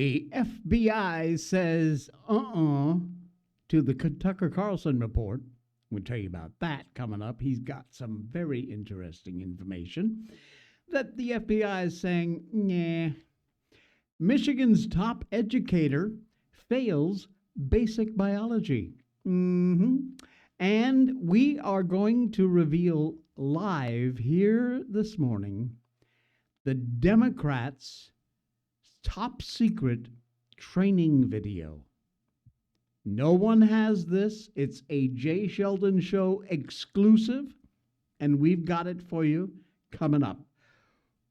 The FBI says to the Tucker Carlson report. We'll tell you about that coming up. He's got some very interesting information that the FBI is saying, nah. Michigan's top educator fails basic biology. And we are going to reveal live here this morning the Democrats' top secret training video. No one has this. It's a Jay Sheldon Show exclusive, and we've got it for you coming up.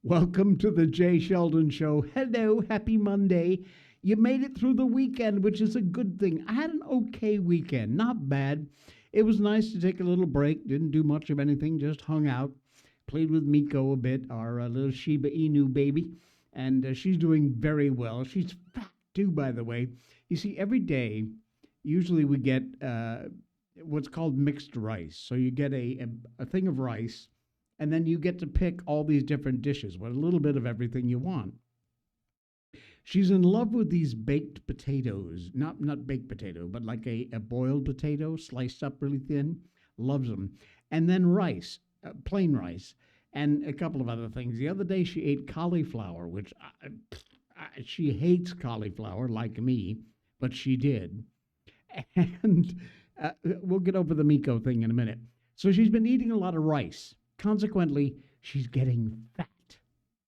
Welcome to the Jay Sheldon Show. Hello, happy Monday. You made it through the weekend, which is a good thing. I had an okay weekend, not bad. It was nice to take a little break. Didn't do much of anything, just hung out. Played with Miko a bit, our little Shiba Inu baby, and she's doing very well. She's fat too, by the way. You see, every day, usually we get what's called mixed rice. So you get a thing of rice, and then you get to pick all these different dishes with a little bit of everything you want. She's in love with these baked potatoes, not baked potato, but like a boiled potato, sliced up really thin. Loves them. And then rice, plain rice, and a couple of other things. The other day she ate cauliflower, which she hates cauliflower like me, but she did. And we'll get over the Miko thing in a minute. So she's been eating a lot of rice. Consequently, she's getting fat.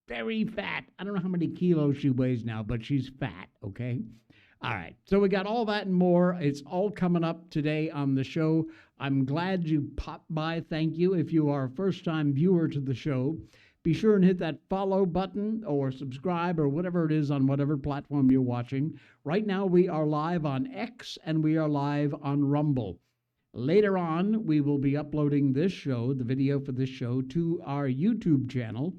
Very fat. I don't know how many kilos she weighs now, but she's fat, okay? All right. So we got all that and more. It's all coming up today on the show. I'm glad you popped by. Thank you. If you are a first-time viewer to the show, be sure and hit that follow button or subscribe or whatever it is on whatever platform you're watching. Right now, we are live on X and we are live on Rumble. Later on, we will be uploading this show, the video for this show, to our YouTube channel.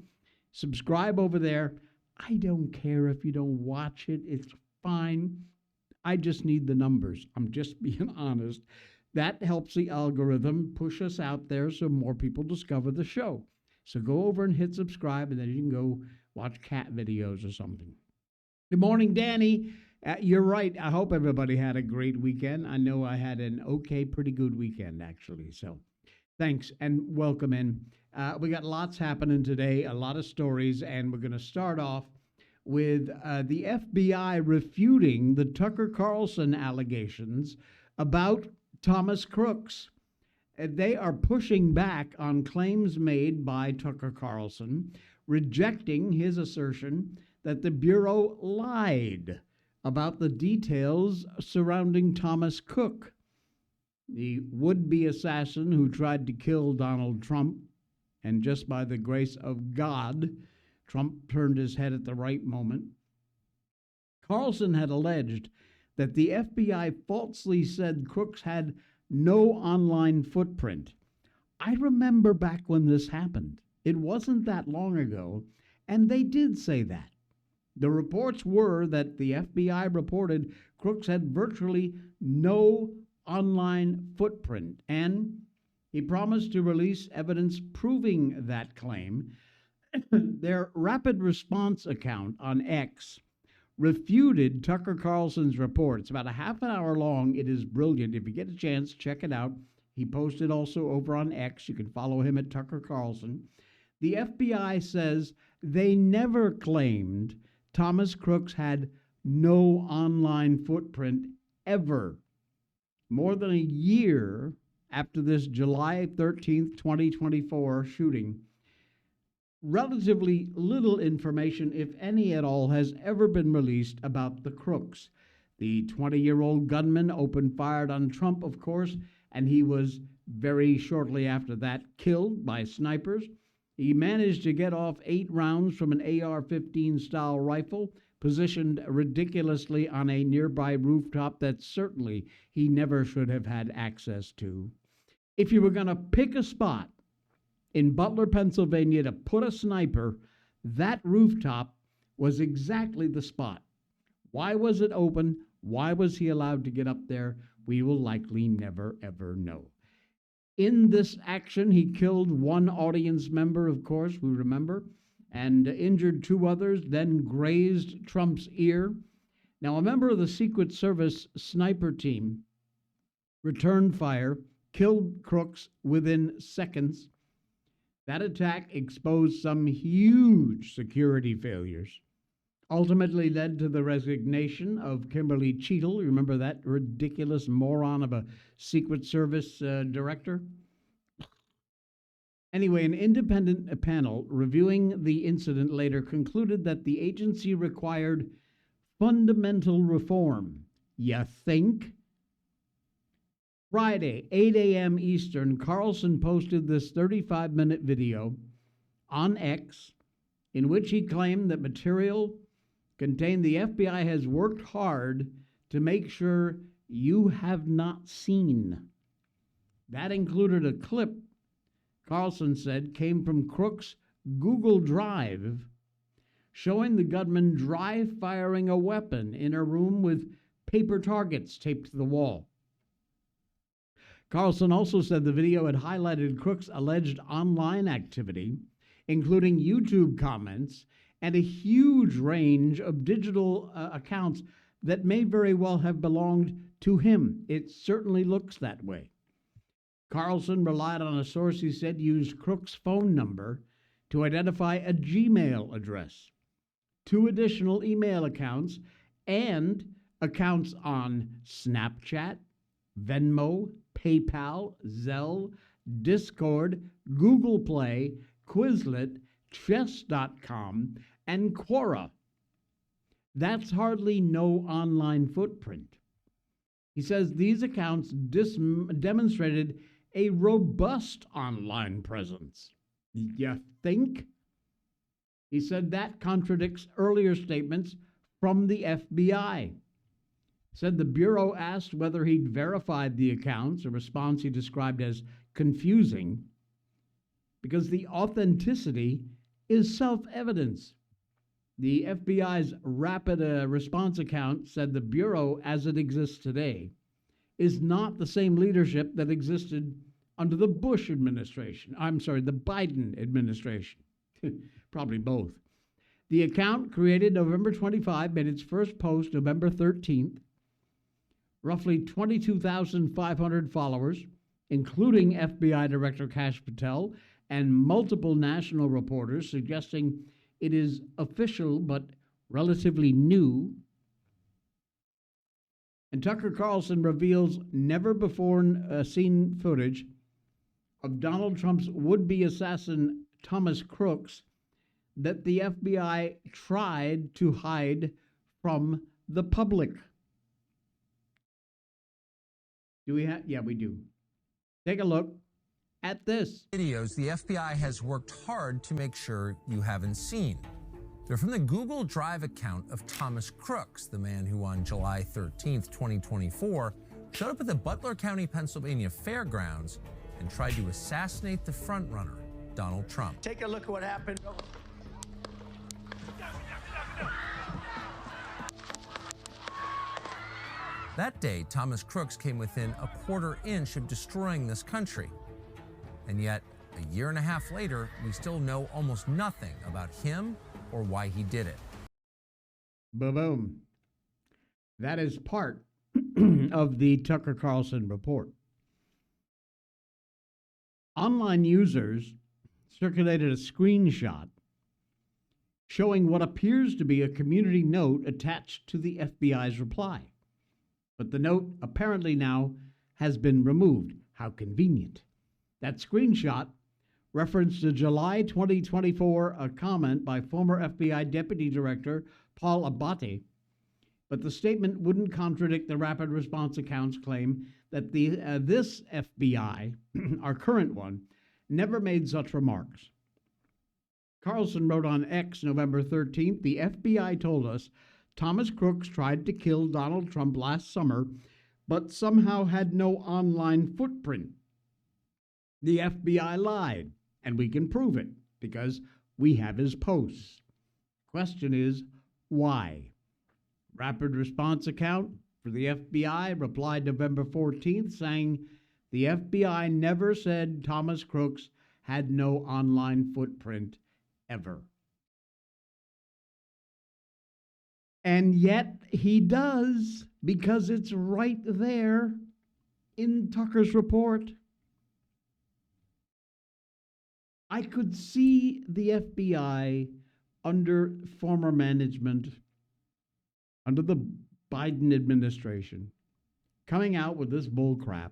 Subscribe over there. I don't care if you don't watch it. It's fine. I just need the numbers. I'm just being honest. That helps the algorithm push us out there so more people discover the show. So go over and hit subscribe, and then you can go watch cat videos or something. Good morning, Danny. You're right. I hope everybody had a great weekend. I know I had an okay, pretty good weekend, actually. So thanks and welcome in. We got lots happening today, a lot of stories, and we're going to start off with the FBI refuting the Tucker Carlson allegations about Thomas Crooks. They are pushing back on claims made by Tucker Carlson, rejecting his assertion that the Bureau lied about the details surrounding Thomas Cook, the would-be assassin who tried to kill Donald Trump. And just by the grace of God, Trump turned his head at the right moment. Carlson had alleged that the FBI falsely said Crooks had no online footprint. I remember back when this happened. It wasn't that long ago, and they did say that. The reports were that the FBI reported Crooks had virtually no online footprint, and he promised to release evidence proving that claim. Their rapid response account on X refuted Tucker Carlson's report. It's about a half an hour long. It is brilliant. If you get a chance, check it out. He posted also over on X. You can follow him at Tucker Carlson. The FBI says they never claimed Thomas Crooks had no online footprint ever. More than a year after this July 13th, 2024 shooting, relatively little information, if any at all, has ever been released about the Crooks. The 20-year-old gunman opened fire on Trump, of course, and he was very shortly after that killed by snipers. He managed to get off 8 rounds from an AR-15 style rifle, positioned ridiculously on a nearby rooftop that certainly he never should have had access to. If you were going to pick a spot in Butler, Pennsylvania to put a sniper, that rooftop was exactly the spot. Why was it open? Why was he allowed to get up there? We will likely never, ever know. In this action, he killed one audience member, of course, we remember, and injured 2 others, then grazed Trump's ear. Now, a member of the Secret Service sniper team returned fire, killed Crooks within seconds. That attack exposed some huge security failures, ultimately led to the resignation of Kimberly Cheadle. Remember that ridiculous moron of a Secret Service director? Anyway, an independent panel reviewing the incident later concluded that the agency required fundamental reform. You think? Friday, 8 a.m. Eastern, Carlson posted this 35-minute video on X in which he claimed that material contained the FBI has worked hard to make sure you have not seen. That included a clip, Carlson said, came from Crooks' Google Drive, showing the gunman dry firing a weapon in a room with paper targets taped to the wall. Carlson also said the video had highlighted Crooks' alleged online activity, including YouTube comments and a huge range of digital accounts that may very well have belonged to him. It certainly looks that way. Carlson relied on a source he said used Crooks' phone number to identify a Gmail address, 2 additional email accounts, and accounts on Snapchat, Venmo, PayPal, Zelle, Discord, Google Play, Quizlet, Chess.com, and Quora. That's hardly no online footprint. He says these accounts demonstrated a robust online presence. You think? He said that contradicts earlier statements from the FBI. Said the Bureau asked whether he'd verified the accounts, a response he described as confusing, because the authenticity is self-evidence. The FBI's rapid response account said the Bureau, as it exists today, is not the same leadership that existed under the Bush administration. The Biden administration. Probably both. The account, created November 25, made its first post November 13th. Roughly 22,500 followers, including FBI Director Kash Patel and multiple national reporters, suggesting it is official but relatively new. And Tucker Carlson reveals never-before-seen footage of Donald Trump's would-be assassin Thomas Crooks that the FBI tried to hide from the public. Do we have? Yeah, we do. Take a look at this. Videos the FBI has worked hard to make sure you haven't seen. They're from the Google Drive account of Thomas Crooks, the man who on July 13th, 2024, showed up at the Butler County, Pennsylvania fairgrounds and tried to assassinate the frontrunner, Donald Trump. Take a look at what happened. That day, Thomas Crooks came within a quarter inch of destroying this country. And yet, a year and a half later, we still know almost nothing about him or why he did it. Boom. That is part of the Tucker Carlson report. Online users circulated a screenshot showing what appears to be a community note attached to the FBI's reply. But the note apparently now has been removed. How convenient. That screenshot referenced a July 2024 comment by former FBI Deputy Director Paul Abate, but the statement wouldn't contradict the rapid response account's claim that this FBI, our current one, never made such remarks. Carlson wrote on X November 13th, the FBI told us Thomas Crooks tried to kill Donald Trump last summer, but somehow had no online footprint. The FBI lied, and we can prove it because we have his posts. Question is, why? Rapid response account for the FBI replied November 14th saying the FBI never said Thomas Crooks had no online footprint ever. And yet he does, because it's right there in Tucker's report. I could see the FBI under former management, under the Biden administration, coming out with this bull crap.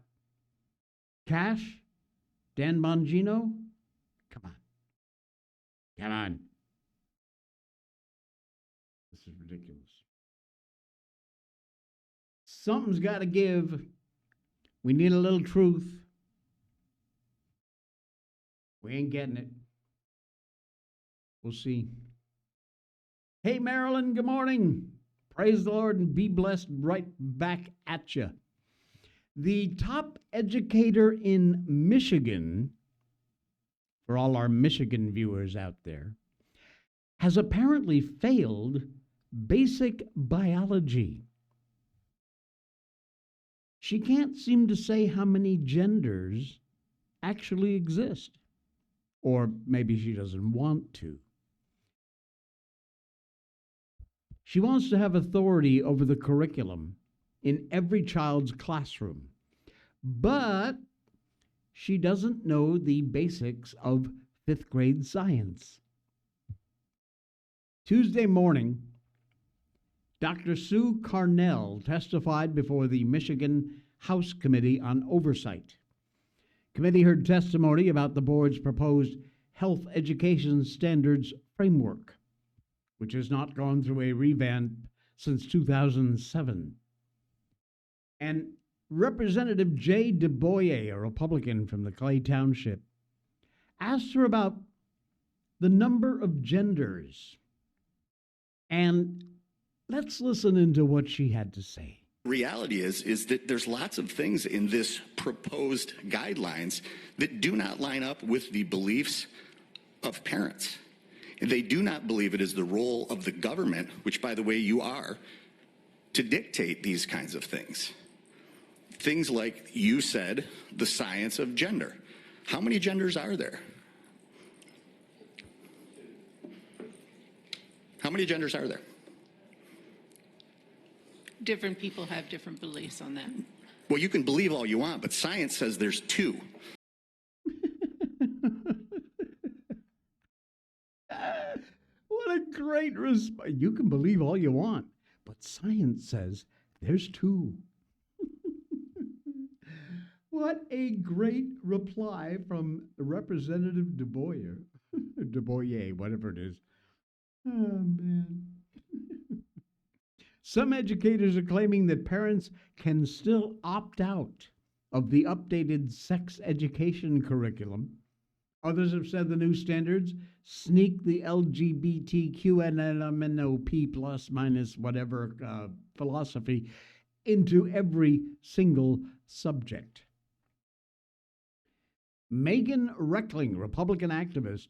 Cash, Dan Bongino, come on. Come on. This is ridiculous. Something's got to give. We need a little truth. We ain't getting it. We'll see. Hey, Marilyn, good morning. Praise the Lord and be blessed right back at you. The top educator in Michigan, for all our Michigan viewers out there, has apparently failed basic biology. She can't seem to say how many genders actually exist. Or maybe she doesn't want to. She wants to have authority over the curriculum in every child's classroom. But she doesn't know the basics of fifth grade science. Tuesday morning, Dr. Sue Carnell testified before the Michigan House Committee on Oversight. Committee heard testimony about the board's proposed health education standards framework, which has not gone through a revamp since 2007. And Representative Jay DeBoyer, a Republican from the Clay Township, asked her about the number of genders. And let's listen into what she had to say. Reality is that there's lots of things in this proposed guidelines that do not line up with the beliefs of parents. And they do not believe it is the role of the government, which, by the way, you are, to dictate these kinds of things. Things like you said, the science of gender. How many genders are there? How many genders are there? Different people have different beliefs on that. Well, you can believe all you want, but science says there's two. What a great response. You can believe all you want, but science says there's two. What a great reply from Representative DeBoyer. DeBoyer, whatever it is. Oh, man. Some educators are claiming that parents can still opt out of the updated sex education curriculum. Others have said the new standards sneak the LGBTQNLMNOP plus minus whatever philosophy into every single subject. Megan Reckling, Republican activist,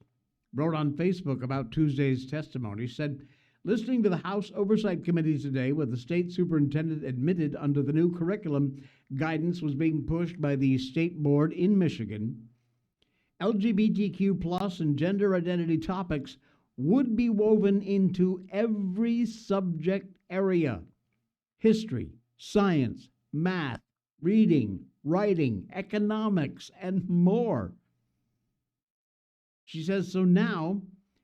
wrote on Facebook about Tuesday's testimony, said, listening to the House Oversight Committee today, where the state superintendent admitted under the new curriculum guidance was being pushed by the state board in Michigan, LGBTQ plus and gender identity topics would be woven into every subject area: history, science, math, reading, writing, economics, and more. She says, so now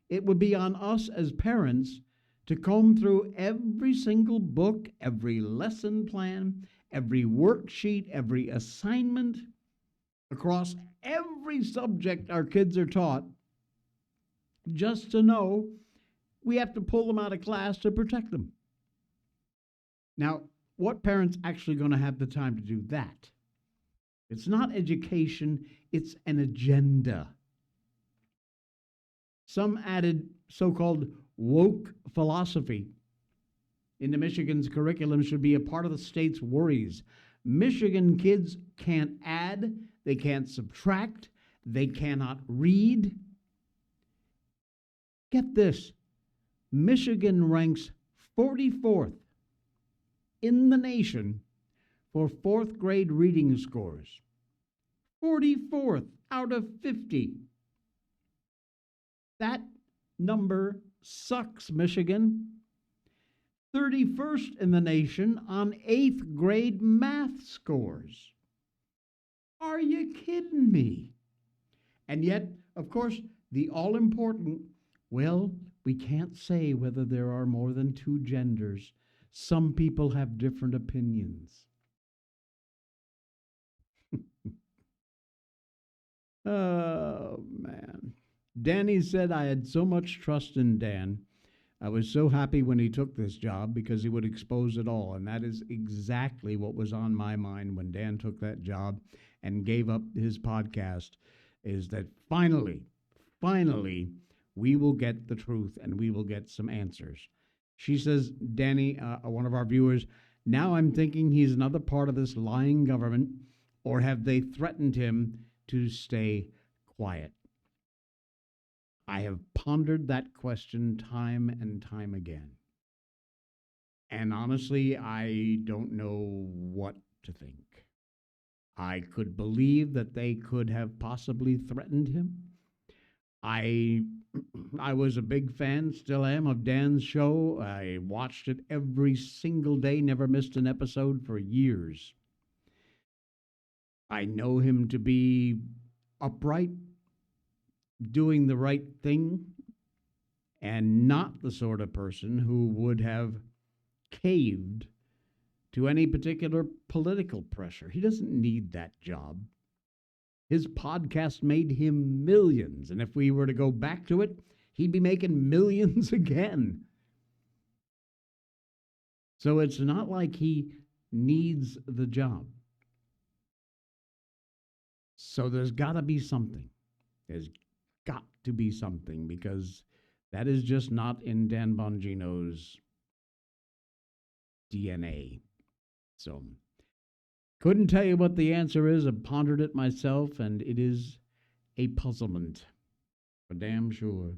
it would be on us as parents to comb through every single book, every lesson plan, every worksheet, every assignment, across every subject our kids are taught, just to know we have to pull them out of class to protect them. Now, what parent's actually going to have the time to do that? It's not education, it's an agenda. Some added so-called woke philosophy into Michigan's curriculum should be a part of the state's worries. Michigan kids can't add, they can't subtract, they cannot read. Get this, Michigan ranks 44th in the nation for fourth grade reading scores. 44th out of 50. That number sucks, Michigan. 31st in the nation on 8th grade math scores. Are you kidding me? And yet, of course, the all-important, well, we can't say whether there are more than two genders. Some people have different opinions. Oh, man. Danny said, I had so much trust in Dan. I was so happy when he took this job because he would expose it all. And that is exactly what was on my mind when Dan took that job and gave up his podcast, is that finally, we will get the truth and we will get some answers. She says, Danny, one of our viewers, now I'm thinking he's another part of this lying government, or have they threatened him to stay quiet? I have pondered that question time and time again. And honestly, I don't know what to think. I could believe that they could have possibly threatened him. I was a big fan, still am, of Dan's show. I watched it every single day, never missed an episode for years. I know him to be upright, doing the right thing, and not the sort of person who would have caved to any particular political pressure. He doesn't need that job. His podcast made him millions, and if we were to go back to it, he'd be making millions again. So it's not like he needs the job. So there's got to be something. There's got to be something, because that is just not in Dan Bongino's DNA. So couldn't tell you what the answer is. I've pondered it myself, and it is a puzzlement, for damn sure.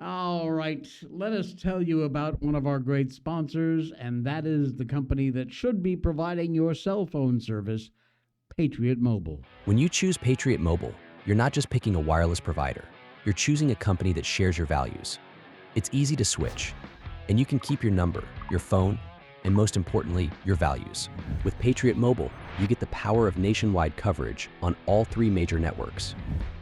All right, let us tell you about one of our great sponsors, and that is the company that should be providing your cell phone service, Patriot Mobile. When you choose Patriot Mobile, you're not just picking a wireless provider. You're choosing a company that shares your values. It's easy to switch, and you can keep your number, your phone, and most importantly, your values. With Patriot Mobile, you get the power of nationwide coverage on all 3 major networks.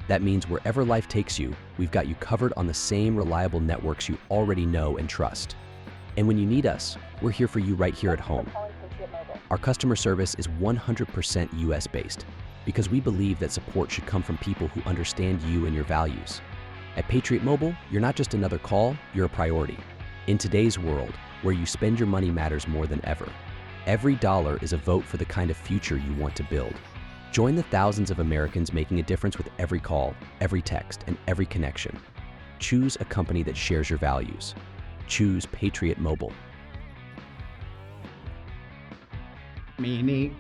That means wherever life takes you, we've got you covered on the same reliable networks you already know and trust. And when you need us, we're here for you right here at home. Our customer service is 100% US-based because we believe that support should come from people who understand you and your values. At Patriot Mobile, you're not just another call, you're a priority. In today's world, where you spend your money matters more than ever. Every dollar is a vote for the kind of future you want to build. Join the thousands of Americans making a difference with every call, every text, and every connection. Choose a company that shares your values. Choose Patriot Mobile. Hey,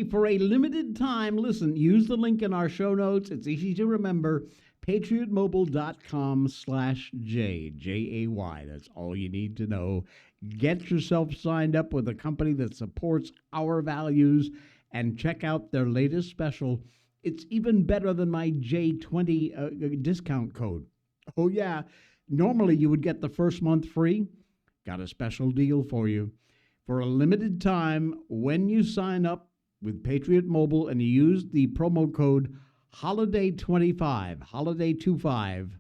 for a limited time, listen, use the link in our show notes. It's easy to remember. PatriotMobile.com/J, J-A-Y. That's all you need to know. Get yourself signed up with a company that supports our values and check out their latest special. It's even better than my J20 discount code. Oh, yeah. Normally, you would get the first month free. Got a special deal for you. For a limited time, when you sign up with Patriot Mobile and you use the promo code HOLIDAY25, HOLIDAY25,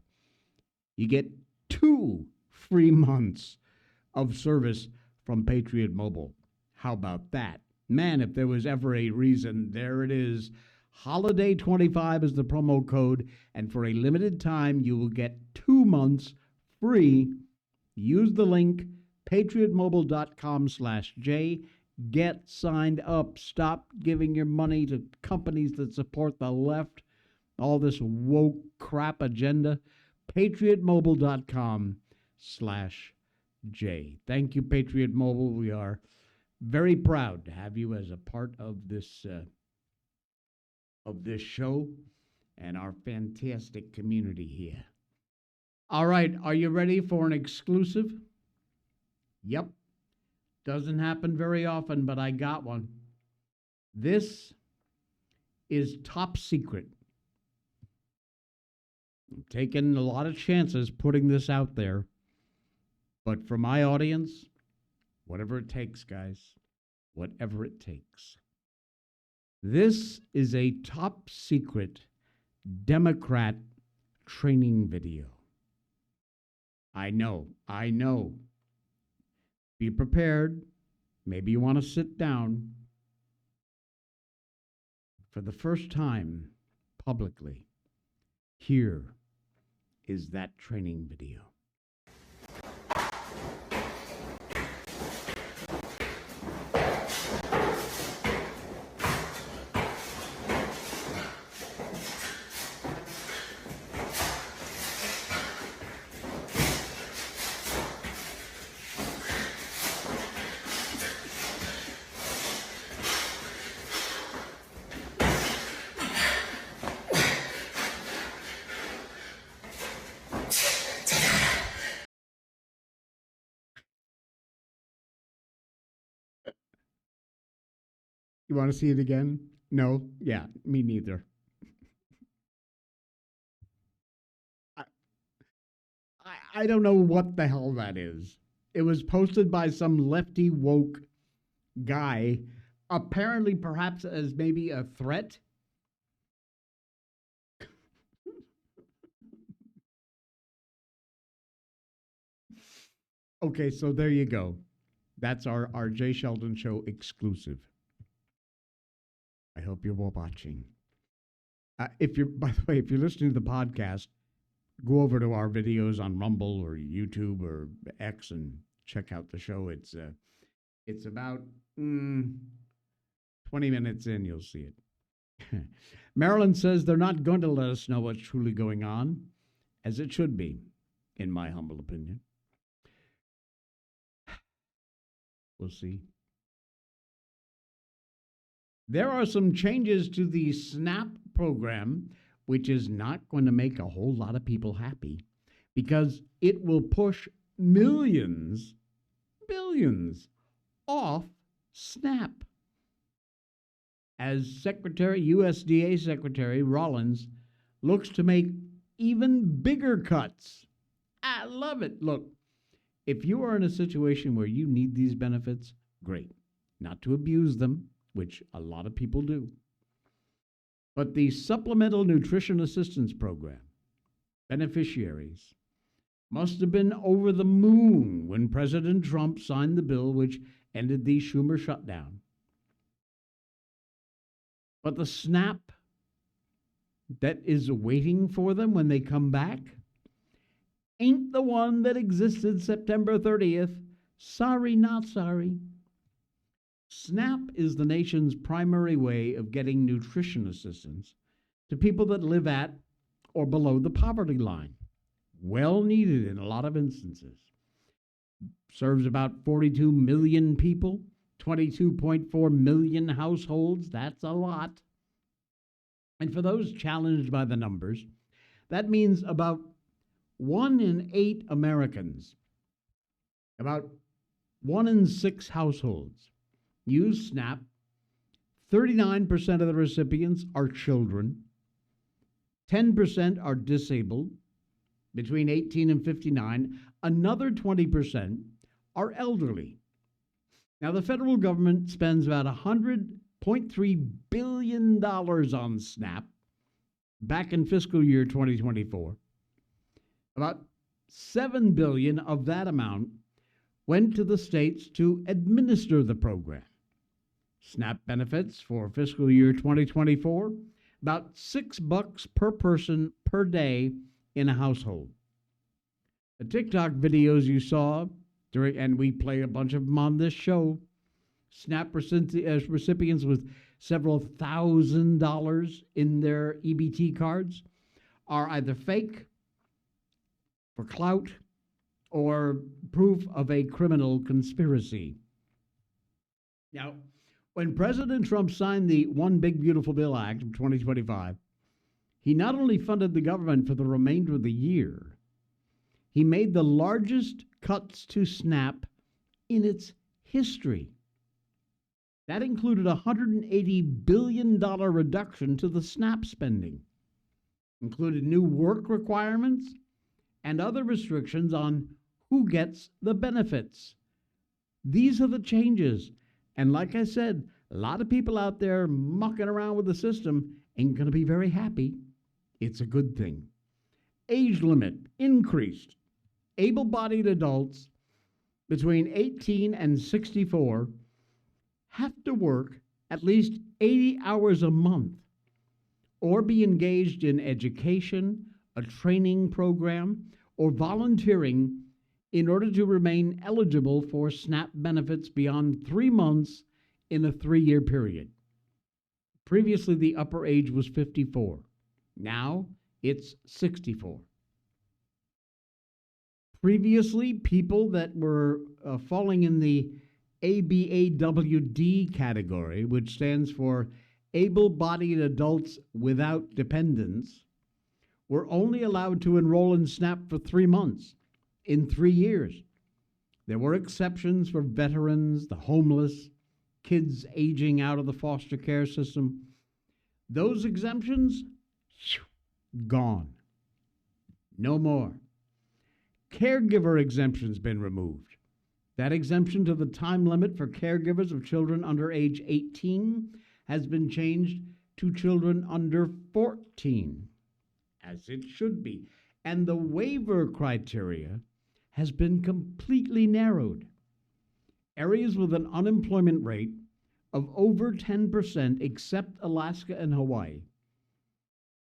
you get 2 free months of service from Patriot Mobile. How about that? Man, if there was ever a reason, there it is. HOLIDAY25 is the promo code, and for a limited time, you will get 2 months free. Use the link, PatriotMobile.com/J. Get signed up. Stop giving your money to companies that support the left, all this woke crap agenda. PatriotMobile.com/J. Thank you, Patriot Mobile. We are very proud to have you as a part of this show and our fantastic community here. All right, are you ready for an exclusive? Yep. Doesn't happen very often, but I got one. This is top secret. I'm taking a lot of chances putting this out there. But for my audience, whatever it takes, guys, whatever it takes. This is a top secret Democrat training video. I know. Be prepared. Maybe you want to sit down. For the first time publicly, here is that training video. You want to see it again? No? Yeah, me neither. I don't know what the hell that is. It was posted by some lefty woke guy, apparently perhaps as maybe a threat. Okay, so there you go. That's our Jay Sheldon Show exclusive. I hope you're watching. By the way, if you're listening to the podcast, go over to our videos on Rumble or YouTube or X and check out the show. It's about 20 minutes in, you'll see it. Maryland says they're not going to let us know what's truly going on, as it should be, in my humble opinion. We'll see. There are some changes to the SNAP program, which is not going to make a whole lot of people happy because it will push millions, billions off SNAP. As USDA Secretary Rollins looks to make even bigger cuts. I love it. Look, if you are in a situation where you need these benefits, great. Not to abuse them, which a lot of people do. But the Supplemental Nutrition Assistance Program beneficiaries must have been over the moon when President Trump signed the bill which ended the Schumer shutdown. But the SNAP that is waiting for them when they come back ain't the one that existed September 30th. Sorry, not sorry. SNAP is the nation's primary way of getting nutrition assistance to people that live at or below the poverty line. Well needed in a lot of instances. Serves about 42 million people, 22.4 million households. That's a lot. And for those challenged by the numbers, that means about 1 in 8 Americans, about 1 in 6 households, use SNAP. 39% of the recipients are children. 10% are disabled between 18 and 59. Another 20% are elderly. Now, the federal government spends about $100.3 billion on SNAP back in fiscal year 2024. About $7 billion of that amount went to the states to administer the program. SNAP benefits for fiscal year 2024, about $6 per person per day in a household. The TikTok videos you saw and we play a bunch of them on this show, SNAP recipients with several $1,000s in their EBT cards are either fake, for clout, or proof of a criminal conspiracy. Now, when President Trump signed the One Big Beautiful Bill Act of 2025, he not only funded the government for the remainder of the year, he made the largest cuts to SNAP in its history. That included a $180 billion reduction to the SNAP spending. included new work requirements and other restrictions on who gets the benefits. These are the changes. And like I said, a lot of people out there mucking around with the system ain't going to be very happy. It's a good thing. Age limit increased. Able-bodied adults between 18 and 64 have to work at least 80 hours a month or be engaged in education, a training program, or volunteering in order to remain eligible for SNAP benefits beyond 3 months in a 3-year period. Previously, the upper age was 54. Now, it's 64. Previously, people that were falling in the ABAWD category, which stands for able-bodied adults without dependents, were only allowed to enroll in SNAP for 3 months in 3 years. There were exceptions for veterans, the homeless, kids aging out of the foster care system. Those exemptions, gone. No more. Caregiver exemption's been removed. That exemption to the time limit for caregivers of children under age 18 has been changed to children under 14, as it should be. And the waiver criteria has been completely narrowed. Areas with an unemployment rate of over 10%, except Alaska and Hawaii,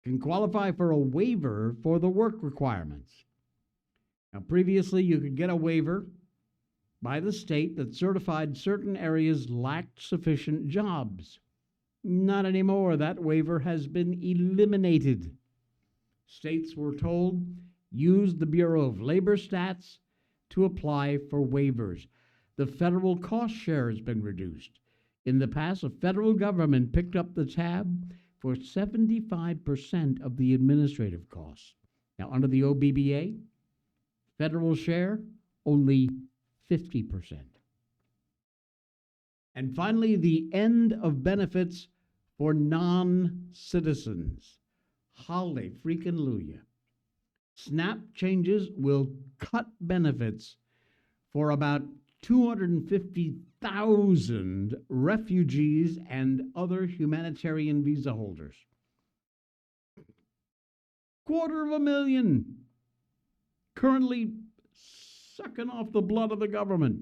can qualify for a waiver for the work requirements. Now, previously, you could get a waiver by the state that certified certain areas lacked sufficient jobs. Not anymore. That waiver has been eliminated. States were told, use the Bureau of Labor Stats to apply for waivers. The federal cost share has been reduced. In the past, the federal government picked up the tab for 75% of the administrative costs. Now, under the OBBA, federal share, only 50%. And finally, the end of benefits for non-citizens. Holly freaking Luya. SNAP changes will cut benefits for about 250,000 refugees and other humanitarian visa holders. 250,000 currently sucking off the blood of the government.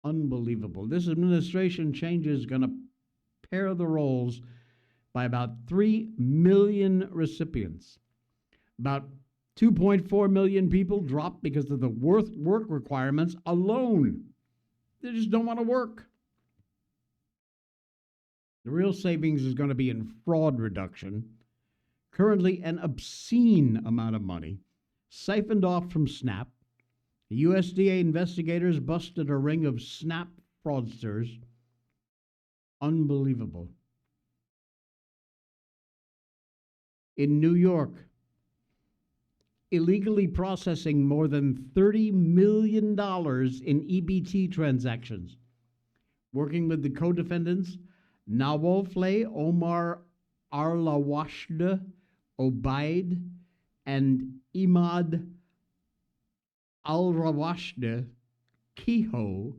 Unbelievable. This administration change is going to pair the rolls by about 3 million recipients. About 2.4 million people dropped because of the work requirements alone. They just don't want to work. The real savings is going to be in fraud reduction. Currently, an obscene amount of money siphoned off from SNAP. The USDA investigators busted a ring of SNAP fraudsters. Unbelievable. In New York, illegally processing more than $30 million in EBT transactions. Working with the co-defendants, Nawafle Omar Arlawashda Obaid and Imad Al-Rawashda Kehoe,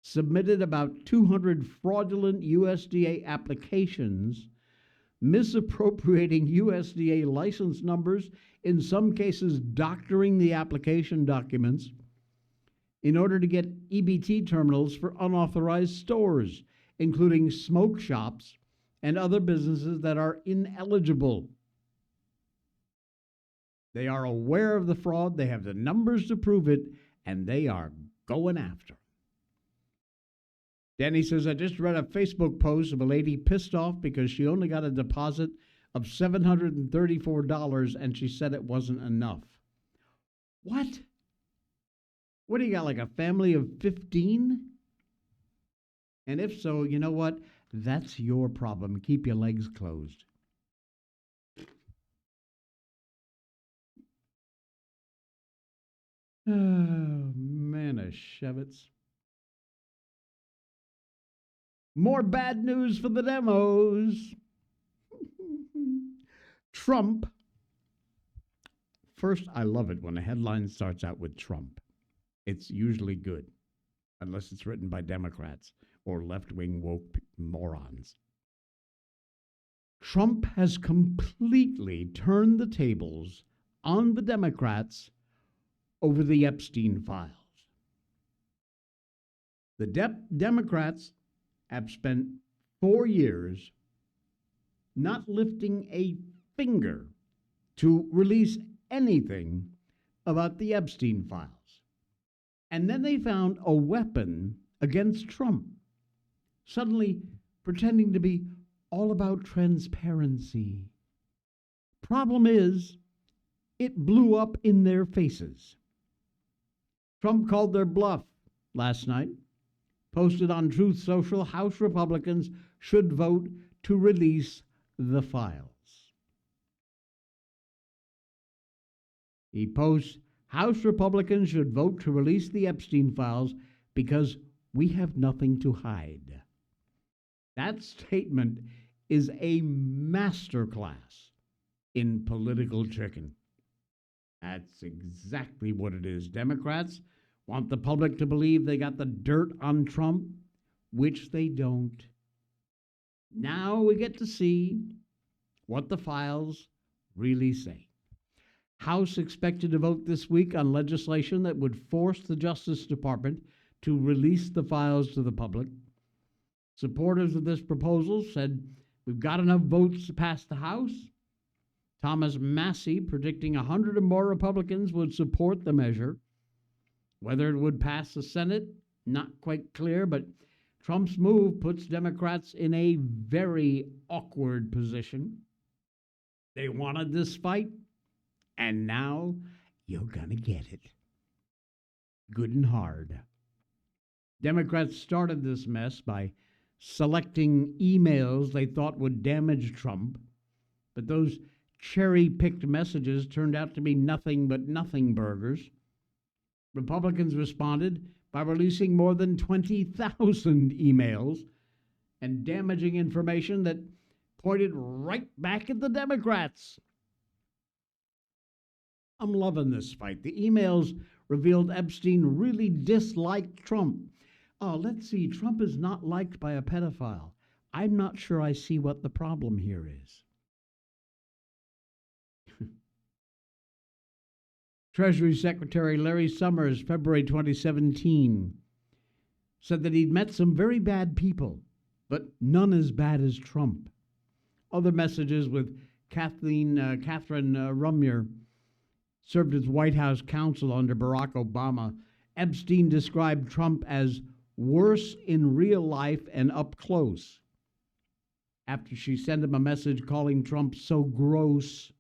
submitted about 200 fraudulent USDA applications, misappropriating USDA license numbers, in some cases doctoring the application documents, in order to get EBT terminals for unauthorized stores, including smoke shops and other businesses that are ineligible. They are aware of the fraud, they have the numbers to prove it, and they are going after them. Danny says, I just read a Facebook post of a lady pissed off because she only got a deposit of $734 and she said it wasn't enough. What? What do you got, like a family of 15? And if so, you know what? That's your problem. Keep your legs closed. Oh, Manischewitz. More bad news for the demos. Trump. First, I love it when a headline starts out with Trump. It's usually good, unless it's written by Democrats or left-wing woke morons. Trump has completely turned the tables on the Democrats over the Epstein files. The Democrats have spent 4 years not lifting a finger to release anything about the Epstein files. And then they found a weapon against Trump, suddenly pretending to be all about transparency. Problem is, it blew up in their faces. Trump called their bluff last night, posted on Truth Social, House Republicans should vote to release the files. He posts, House Republicans should vote to release the Epstein files because we have nothing to hide. That statement is a masterclass in political chicken. That's exactly what it is. Democrats want the public to believe they got the dirt on Trump, which they don't. Now we get to see what the files really say. House expected to vote this week on legislation that would force the Justice Department to release the files to the public. Supporters of this proposal said, we've got enough votes to pass the House. Thomas Massey predicting 100 or more Republicans would support the measure. Whether it would pass the Senate, not quite clear, but Trump's move puts Democrats in a very awkward position. They wanted this fight, and now you're gonna get it. Good and hard. Democrats started this mess by selecting emails they thought would damage Trump, but those cherry-picked messages turned out to be nothing but nothing burgers. Republicans responded by releasing more than 20,000 emails and damaging information that pointed right back at the Democrats. I'm loving this fight. The emails revealed Epstein really disliked Trump. Oh, let's see, Trump is not liked by a pedophile. I'm not sure I see what the problem here is. Treasury Secretary Larry Summers, February 2017, said that he'd met some very bad people, but none as bad as Trump. Other messages with Catherine Rumyer served as White House counsel under Barack Obama. Epstein described Trump as worse in real life and up close after she sent him a message calling Trump so gross.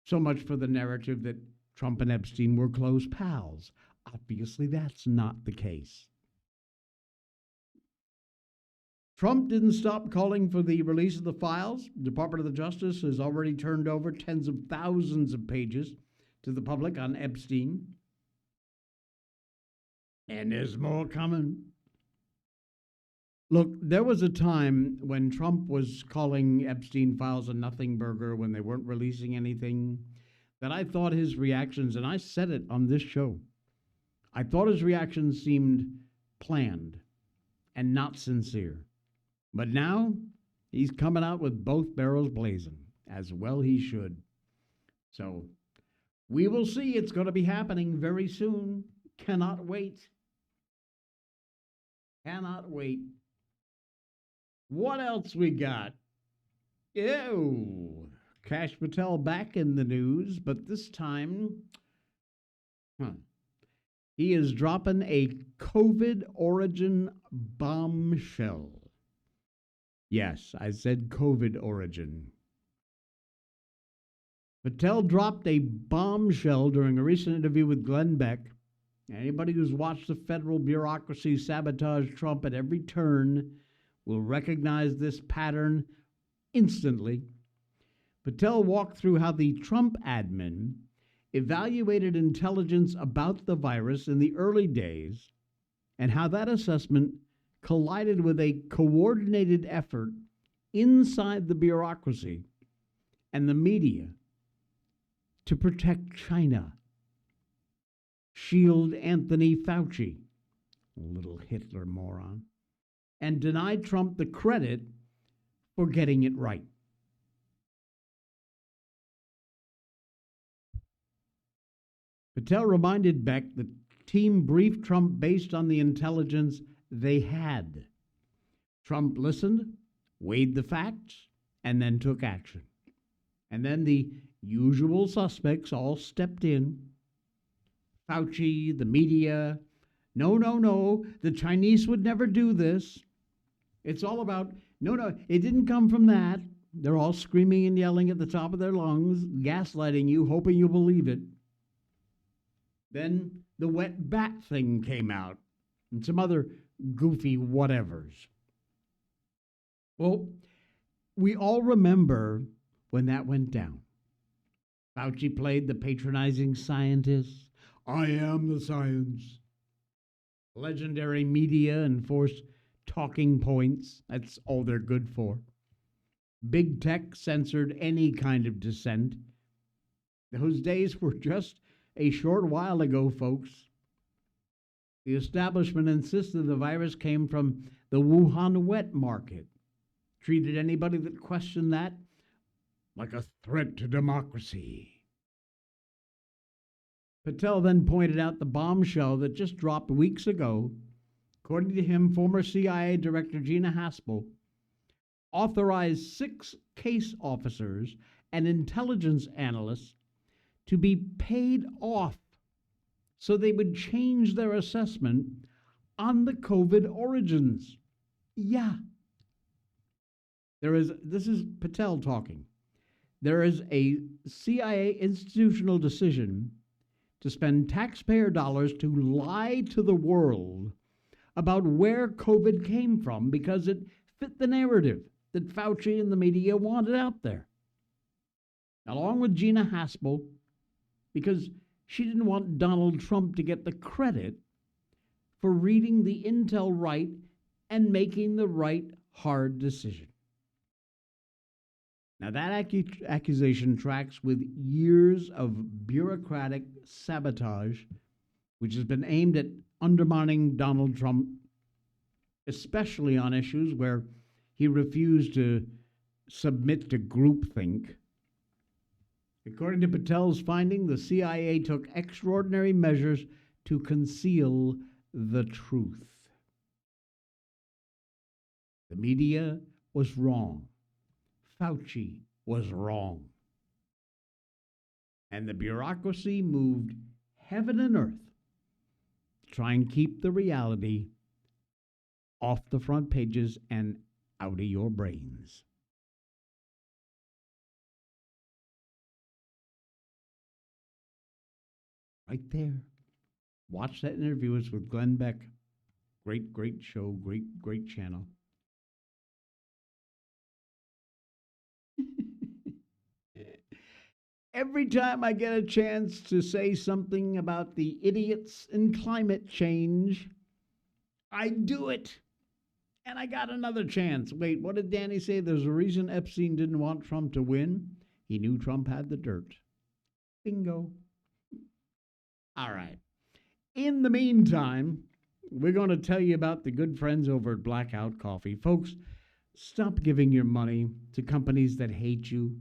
So much for the narrative that Trump and Epstein were close pals. Obviously, that's not the case. Trump didn't stop calling for the release of the files. The Department of Justice has already turned over tens of thousands of pages to the public on Epstein. And there's more coming. Look, there was a time when Trump was calling Epstein files a nothing burger when they weren't releasing anything, that I thought his reactions, and I said it on this show, I thought his reactions seemed planned and not sincere. But now he's coming out with both barrels blazing, as well he should. So we will see. It's going to be happening very soon. Cannot wait. Cannot wait. What else we got? Oh, Kash Patel back in the news, but this time, he is dropping a COVID origin bombshell. Yes, I said COVID origin. Patel dropped a bombshell during a recent interview with Glenn Beck. Anybody who's watched the federal bureaucracy sabotage Trump at every turn will recognize this pattern instantly. Patel walked through how the Trump admin evaluated intelligence about the virus in the early days and how that assessment collided with a coordinated effort inside the bureaucracy and the media to protect China. Shield Anthony Fauci, little Hitler moron, and deny Trump the credit for getting it right. Patel reminded Beck the team briefed Trump based on the intelligence they had. Trump listened, weighed the facts, and then took action. And then the usual suspects all stepped in. Fauci, the media. No, the Chinese would never do this. It's all about, no, it didn't come from that. They're all screaming and yelling at the top of their lungs, gaslighting you, hoping you believe it. Then the wet bat thing came out, and some other goofy whatevers. Well, we all remember when that went down. Fauci played the patronizing scientist. I am the science. Legendary media enforced talking points. That's all they're good for. Big tech censored any kind of dissent. Those days were just a short while ago, folks. The establishment insisted the virus came from the Wuhan wet market. Treated anybody that questioned that like a threat to democracy. Patel then pointed out the bombshell that just dropped weeks ago. According to him, former CIA Director Gina Haspel authorized 6 case officers and intelligence analysts to be paid off so they would change their assessment on the COVID origins. Yeah. This is Patel talking. There is a CIA institutional decision to spend taxpayer dollars to lie to the world about where COVID came from because it fit the narrative that Fauci and the media wanted out there. Along with Gina Haspel, because she didn't want Donald Trump to get the credit for reading the intel right and making the right hard decision. Now, that accusation tracks with years of bureaucratic sabotage, which has been aimed at undermining Donald Trump, especially on issues where he refused to submit to groupthink. According to Patel's finding, the CIA took extraordinary measures to conceal the truth. The media was wrong. Fauci was wrong. And the bureaucracy moved heaven and earth to try and keep the reality off the front pages and out of your brains. Right there. Watch that interview. It's with Glenn Beck. Great show. Great channel. Every time I get a chance to say something about the idiots in climate change, I do it. And I got another chance. Wait, what did Danny say? There's a reason Epstein didn't want Trump to win. He knew Trump had the dirt. Bingo. All right. In the meantime, we're going to tell you about the good friends over at Blackout Coffee. Folks, stop giving your money to companies that hate you,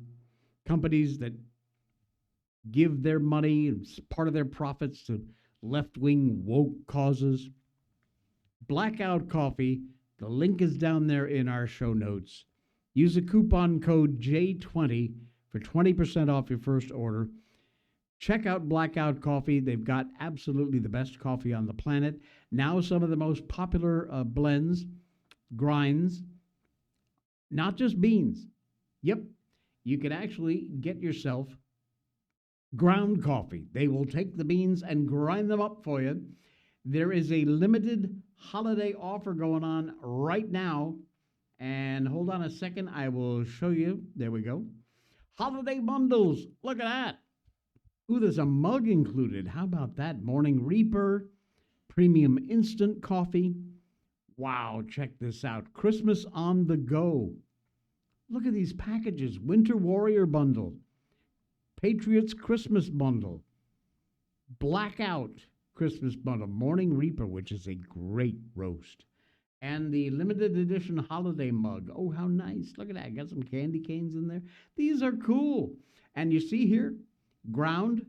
companies that give their money and part of their profits to left-wing woke causes. Blackout Coffee, the link is down there in our show notes. Use a coupon code J20 for 20% off your first order. Check out Blackout Coffee. They've got absolutely the best coffee on the planet. Now some of the most popular blends, grinds, not just beans. Yep, you can actually get yourself ground coffee. They will take the beans and grind them up for you. There is a limited holiday offer going on right now. And hold on a second, I will show you. There we go. Holiday bundles. Look at that. Ooh, there's a mug included. How about that? Morning Reaper, premium instant coffee. Wow, check this out. Christmas on the go. Look at these packages. Winter Warrior Bundle, Patriots Christmas Bundle, Blackout Christmas Bundle, Morning Reaper, which is a great roast, and the limited edition holiday mug. Oh, how nice. Look at that. Got some candy canes in there. These are cool. And you see here, ground.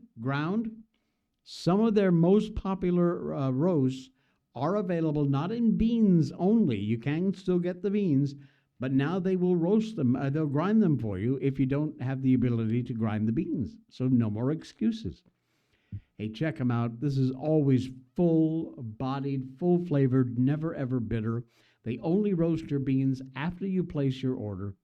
Some of their most popular roasts are available not in beans only. You can still get the beans, but now they will roast them. They'll grind them for you if you don't have the ability to grind the beans. So no more excuses. Hey, check them out. This is always full-bodied, full-flavored, never ever bitter. They only roast your beans after you place your order,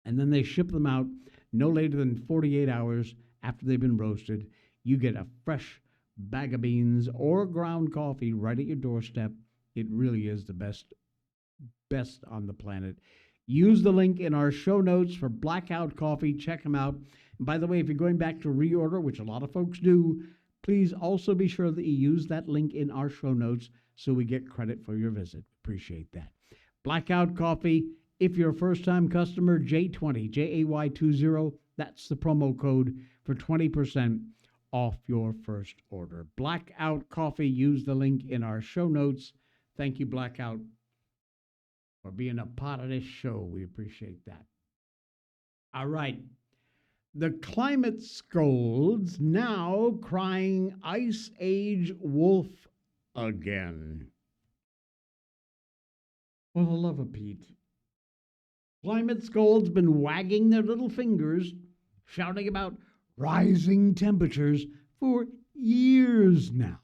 and then they ship them out no later than 48 hours after they've been roasted. You get a fresh bag of beans or ground coffee right at your doorstep. It really is the best on the planet. Use the link in our show notes for Blackout Coffee. Check them out. And by the way, if you're going back to reorder, which a lot of folks do, please also be sure that you use that link in our show notes so we get credit for your visit. Appreciate that. Blackout Coffee, if you're a first-time customer, J20, Jay20, that's the promo code for 20% off your first order. Blackout Coffee, use the link in our show notes. Thank you, Blackout, for being a part of this show. We appreciate that. All right. The climate scolds now crying Ice Age wolf again. For the love of Pete. Climate scolds been wagging their little fingers, shouting about rising temperatures for years now.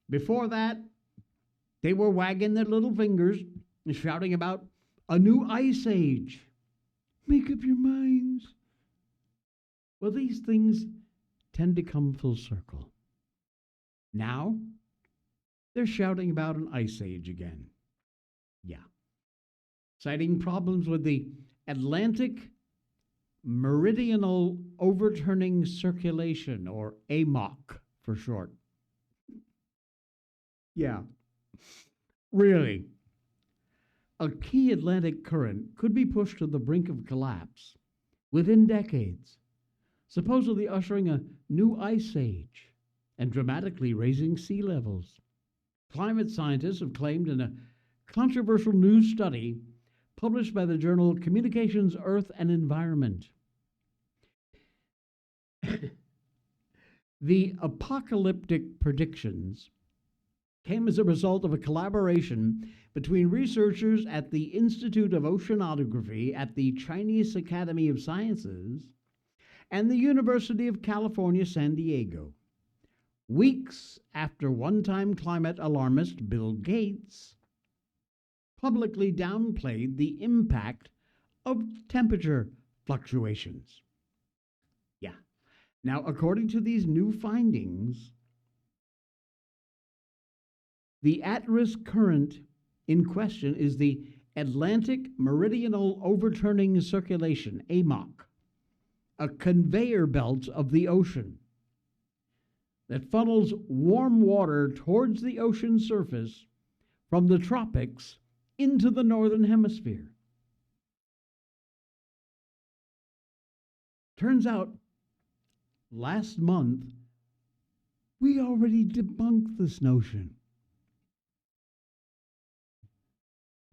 Before that, they were wagging their little fingers and shouting about a new ice age. Make up your minds. Well, these things tend to come full circle. Now, they're shouting about an ice age again. Yeah. Citing problems with the Atlantic Meridional Overturning Circulation, or AMOC for short. Yeah. Really. A key Atlantic current could be pushed to the brink of collapse within decades, supposedly ushering a new ice age and dramatically raising sea levels. Climate scientists have claimed in a controversial new study published by the journal Communications, Earth, and Environment. The apocalyptic predictions came as a result of a collaboration between researchers at the Institute of Oceanography at the Chinese Academy of Sciences and the University of California, San Diego. Weeks after one-time climate alarmist Bill Gates publicly downplayed the impact of temperature fluctuations. Yeah. Now, according to these new findings, the at-risk current in question is the Atlantic Meridional Overturning Circulation, AMOC, a conveyor belt of the ocean that funnels warm water towards the ocean surface from the tropics into the northern hemisphere. Turns out, last month, we already debunked this notion.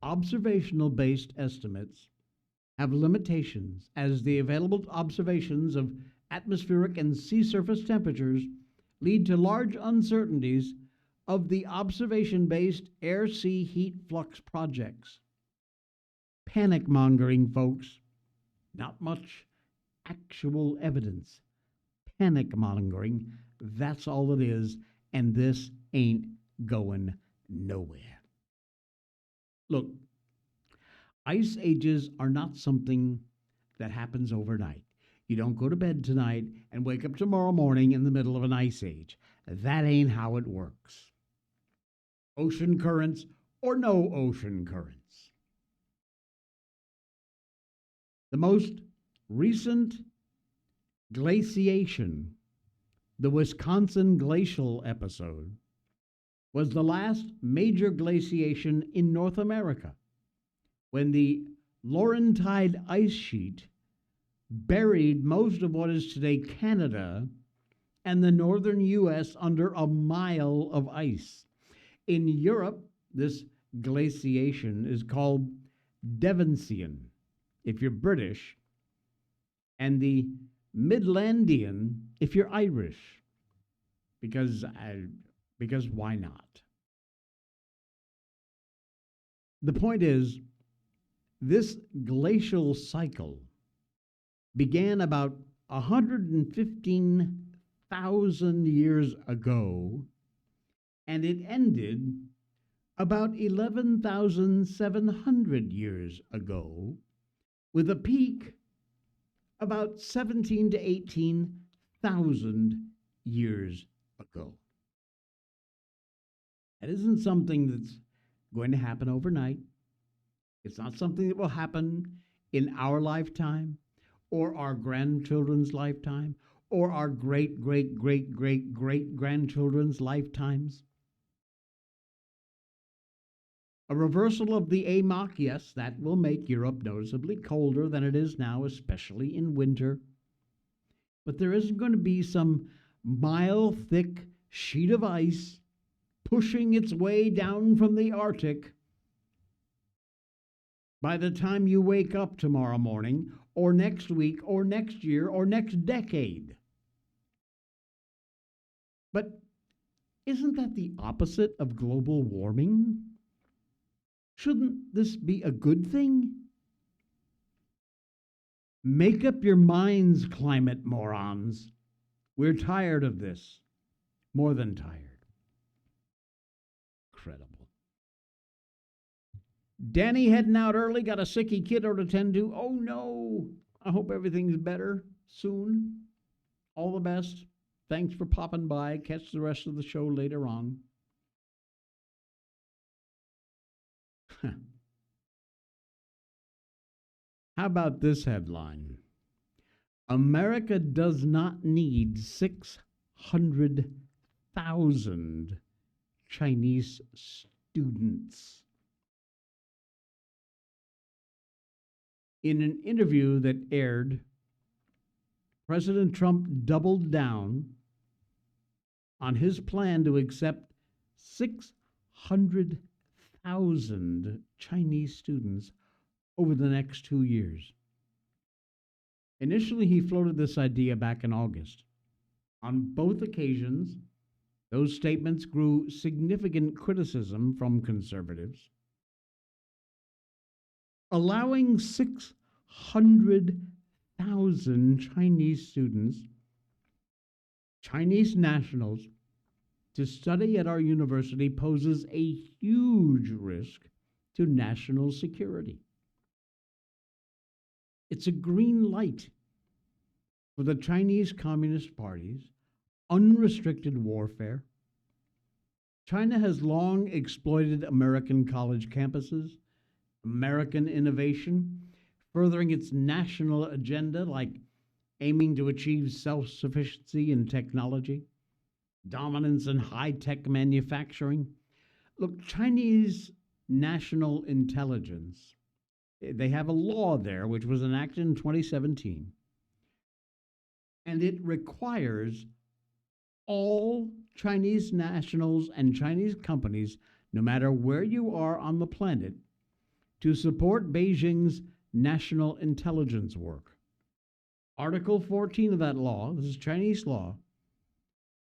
Observational-based estimates have limitations, as the available observations of atmospheric and sea surface temperatures lead to large uncertainties of the observation-based air-sea heat flux projects. Panic-mongering, folks. Not much actual evidence. Panic-mongering, that's all it is, and this ain't going nowhere. Look, ice ages are not something that happens overnight. You don't go to bed tonight and wake up tomorrow morning in the middle of an ice age. That ain't how it works. Ocean currents or no ocean currents. The most recent glaciation, the Wisconsin glacial episode, was the last major glaciation in North America, when the Laurentide ice sheet buried most of what is today Canada and the northern U.S. under a mile of ice. In Europe, this glaciation is called Devonsian, if you're British, and the Midlandian, if you're Irish, because why not? The point is, this glacial cycle began about 115,000 years ago, and it ended about 11,700 years ago, with a peak about 17 to 18,000 years ago. That isn't something that's going to happen overnight. It's not something that will happen in our lifetime or our grandchildren's lifetime or our great-great-great-great-great-grandchildren's lifetimes. A reversal of the AMOC, yes, that will make Europe noticeably colder than it is now, especially in winter. But there isn't going to be some mile-thick sheet of ice pushing its way down from the Arctic by the time you wake up tomorrow morning, or next week, or next year, or next decade. But isn't that the opposite of global warming? Shouldn't this be a good thing? Make up your minds, climate morons. We're tired of this. More than tired. Incredible. Danny heading out early, got a sicky kiddo to tend to. Oh no, I hope everything's better soon. All the best. Thanks for popping by. Catch the rest of the show later on. How about this headline? America does not need 600,000 Chinese students. In an interview that aired, President Trump doubled down on his plan to accept 600,000 Chinese students over the next 2 years. Initially, he floated this idea back in August. On both occasions, those statements grew significant criticism from conservatives. Allowing 600,000 Chinese students, Chinese nationals, to study at our university poses a huge risk to national security. It's a green light for the Chinese Communist Party's unrestricted warfare. China has long exploited American college campuses, American innovation, furthering its national agenda, like aiming to achieve self-sufficiency in technology, dominance in high-tech manufacturing. Look, Chinese national intelligence, they have a law there which was enacted in 2017, and it requires all Chinese nationals and Chinese companies, no matter where you are on the planet, to support Beijing's national intelligence work. Article 14 of that law, this is Chinese law,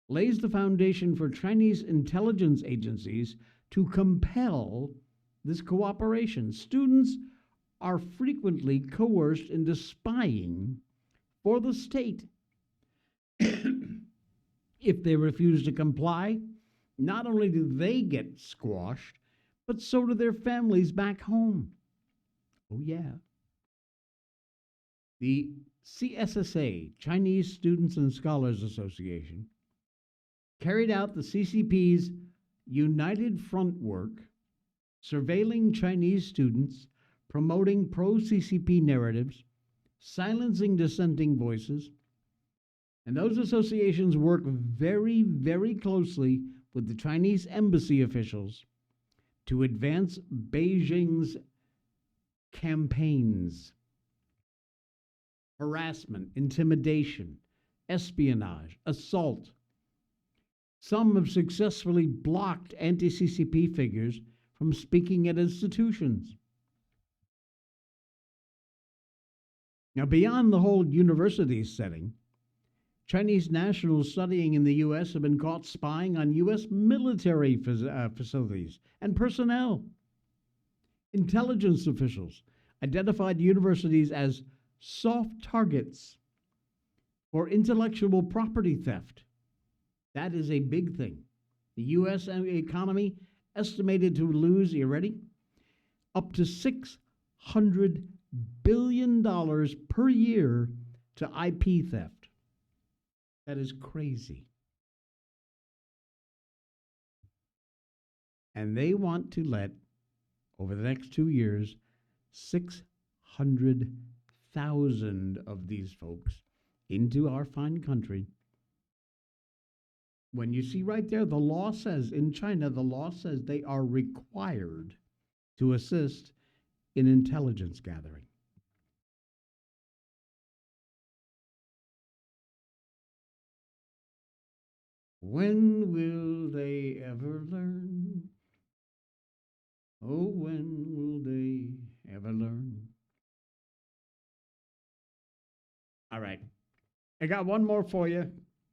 lays the foundation for Chinese intelligence agencies to compel this cooperation. Students are frequently coerced into spying for the state. If they refuse to comply, not only do they get squashed, but so do their families back home. Oh, yeah. The CSSA, Chinese Students and Scholars Association, carried out the CCP's United Front work, surveilling Chinese students, promoting pro-CCP narratives, silencing dissenting voices, and those associations work very, very closely with the Chinese embassy officials to advance Beijing's campaigns, harassment, intimidation, espionage, assault. Some have successfully blocked anti-CCP figures from speaking at institutions. Now, beyond the whole university setting, Chinese nationals studying in the U.S. have been caught spying on U.S. military facilities and personnel. Intelligence officials identified universities as soft targets for intellectual property theft. That is a big thing. The U.S. economy estimated to lose, you ready? Up to $600 billion per year to IP theft. That is crazy. And they want to let, over the next 2 years, 600,000 of these folks into our fine country. When you see right there, the law says, in China, the law says they are required to assist in intelligence gathering. When will they ever learn? Oh, when will they ever learn? All right. I got one more for you.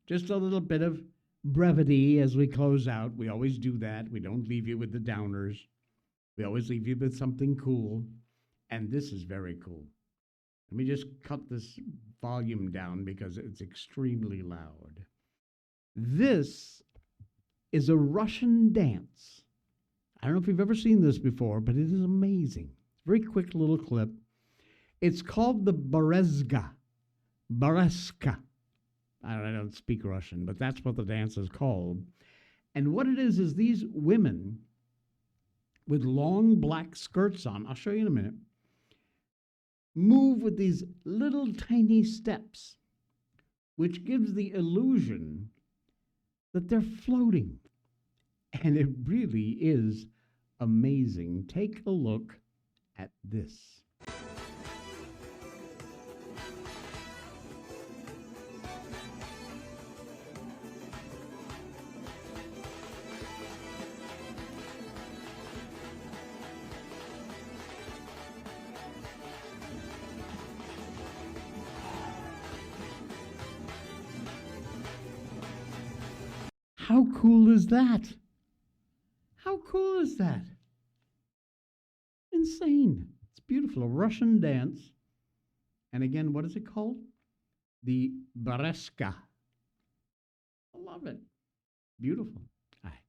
Just a little bit of brevity as we close out. We always do that. We don't leave you with the downers. We always leave you with something cool. And this is very cool. Let me just cut this volume down because it's extremely loud. This is a Russian dance. I don't know if you've ever seen this before, but it is amazing. Very quick little clip. It's called the Berezka. Berezka. I don't speak Russian, but that's what the dance is called. And what it is these women with long black skirts on, I'll show you in a minute, move with these little tiny steps, which gives the illusion that they're floating. And it really is amazing. Take a look at this. How cool is that? How cool is that? Insane. It's beautiful. A Russian dance. And again, what is it called? The Berezka. I love it. Beautiful. All right.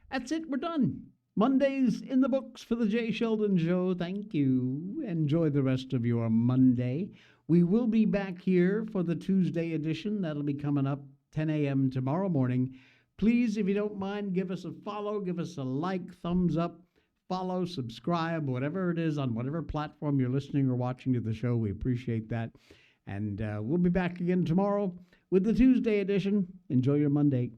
That's it. We're done. Monday's in the books for the Jay Sheldon Show. Thank you. Enjoy the rest of your Monday. We will be back here for the Tuesday edition. That'll be coming up 10 a.m. tomorrow morning. Please, if you don't mind, give us a follow, give us a like, thumbs up, follow, subscribe, whatever it is on whatever platform you're listening or watching to the show. We appreciate that. And we'll be back again tomorrow with the Tuesday edition. Enjoy your Monday.